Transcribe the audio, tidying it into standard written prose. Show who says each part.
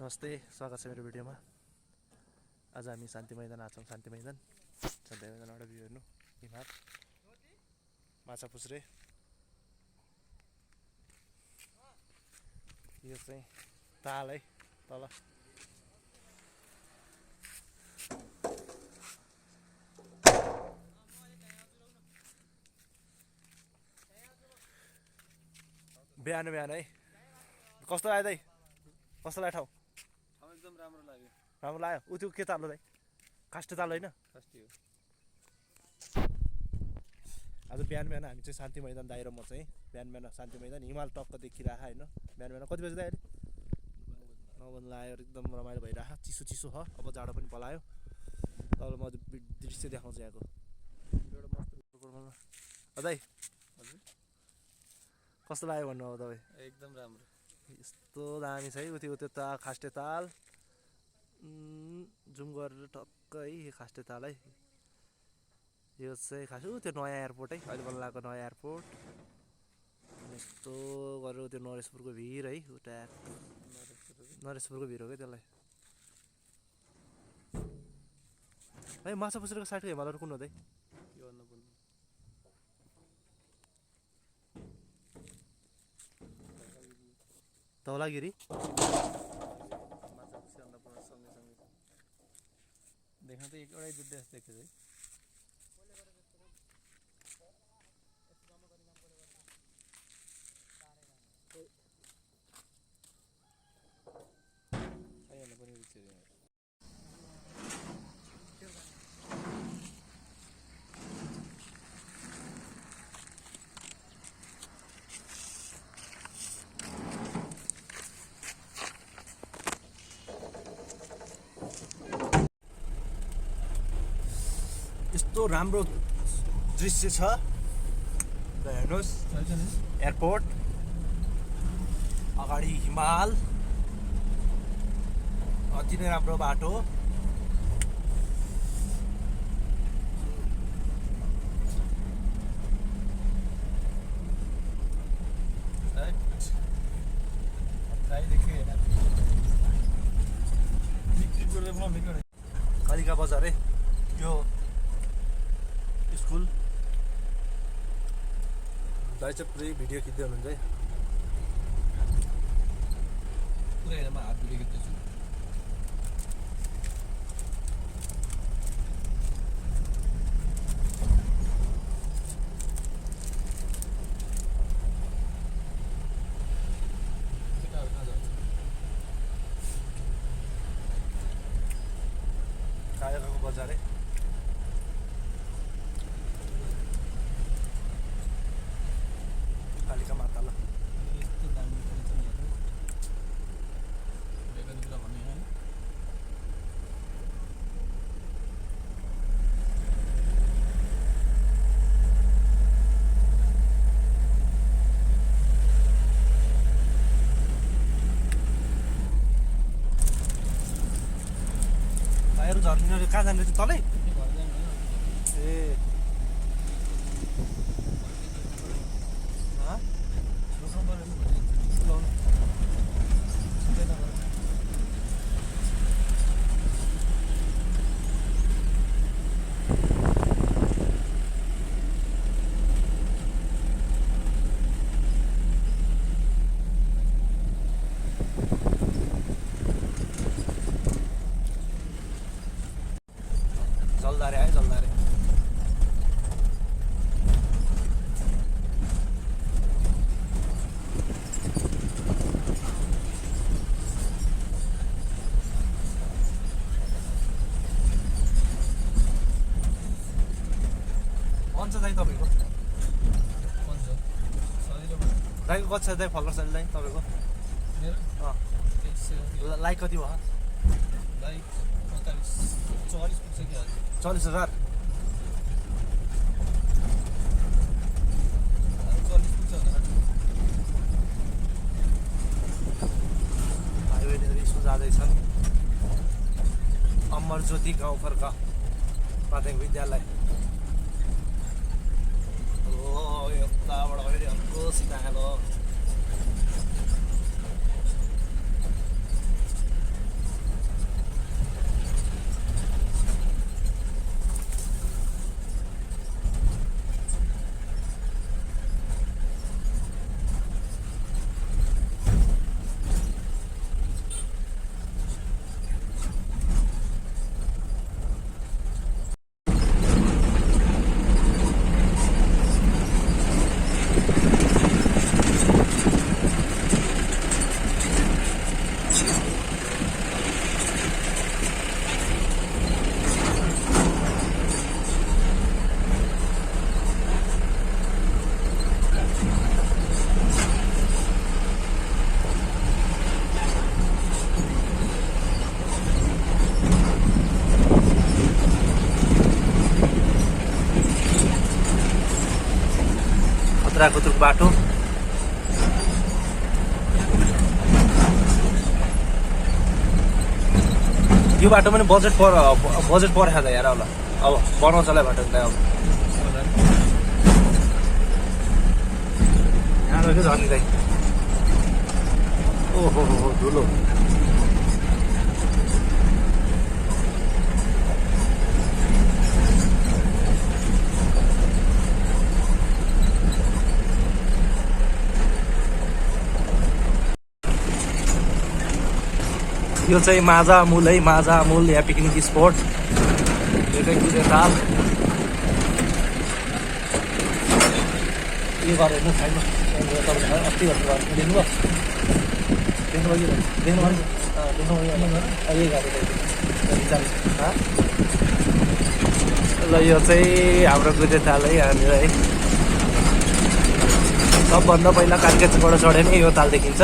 Speaker 1: नमस्ते, स्वागत छ मेरो भिडियोमा। आज हामी शान्ति मैदान आछौँ। शान्ति मैदानबाट भ्यू हेर्नु, हिमाल, माछा पुछ्रे। यो चाहिँ ताल है, तल बिहान बिहान है। कस्तो लाग्यो दाइ? कस्तो लाग्यो ठाउँ?
Speaker 2: एकदम राम्रो लाग्यो।
Speaker 1: राम्रो लाग्यो। उ त्यो के ताल हो दाइ? काष्टे ताल होइन?
Speaker 2: काष्टे हो।
Speaker 1: आज बिहान बिहान हामी चाहिँ शान्ति मैदान दाइ र म चाहिँ बिहान बिहान शान्ति मैदान हिमाल टक्क देखिरहेको होइन। बिहान बिहान कति बजी दाइ? अहिले 9 बजी लाग्यो। एकदम रमाइलो भइरहेको, चिसो चिसो छ। अब जाडो पनि पलायो। तल म दृश्य देखाउँछु यहाँको। दाइ कस्तो लाग्यो भन्नु अब तपाईँ?
Speaker 2: एकदम राम्रो।
Speaker 1: यस्तो दामी छ है। उति ताल, खास्टे ताल। जुम गरेर टक्क है खास्टे ताल है। यो चाहिँ खास त्यो नयाँ एयरपोर्ट है, अहिले बल्ल लगाएको नयाँ एयरपोर्ट। यस्तो गरेर त्यो नरेशपुरको भिर है, उता नरेशपुरको भिर हो क्या त्यसलाई है। माछा पुछ्रेको साइडको हिमालहरू कुन हो दाइ? धौलागिरी
Speaker 2: देख्न त एउटै जुट देख्छ है।
Speaker 1: यस्तो राम्रो दृश्य छ। हेर्नुहोस्, एयरपोर्ट, अगाडि हिमाल, अति नै राम्रो बाटो। कालिका बजार है यो स्कुल। दाइ चाहिँ पुरै भिडियो खिच्दै हुनुहुन्छ है।
Speaker 2: पुरै हेर, म हात भिडियो खिच्दैछु।
Speaker 1: कालिकाको बजार है। कालिका माता ल।
Speaker 2: यस्तो दामी पनि छ यहाँ। बेगनी कुरा भन्ने है।
Speaker 1: भाइहरू झर्किनु कहाँ जानु चाहिँ तलै? ए जलदारे है, जलदारे। भन्छ दाइ तपाईँको? दाइको कति छ दाइ फलोवर्स अहिले दाइ तपाईँको? लाइक कति भयो?
Speaker 2: लाइक 44 पुग्छ कि
Speaker 1: 40,000।
Speaker 2: 40 पुग्छ होला।
Speaker 1: भाइ बहिनीहरू स्कुल जाँदैछन्। अमरज्योति गाउँघरका माध्यमिक विद्यालय। यताबाट फेरि अर्को सिधा खुद्राखुद्रुक बाटो। यो बाटो पनि बजेट परेको छ यार। अब बनाउँछ होला बाटो त अब यहाँ रहेको झर्नी दाइ। ओहो हो धुलो। यो चाहिँ माझा मूल है, माझा मूल या पिकनिक स्पोट। यो चाहिँ कुदेताल। यो घर हेर्नु छैन तपाईँले अस्ति भन्नुभयो देख्नुभयो यही ल यो चाहिँ हाम्रो कुदेताल है यहाँनिर है। सबभन्दा पहिला कार्केचबाट चढ्यो भने यो ताल देखिन्छ।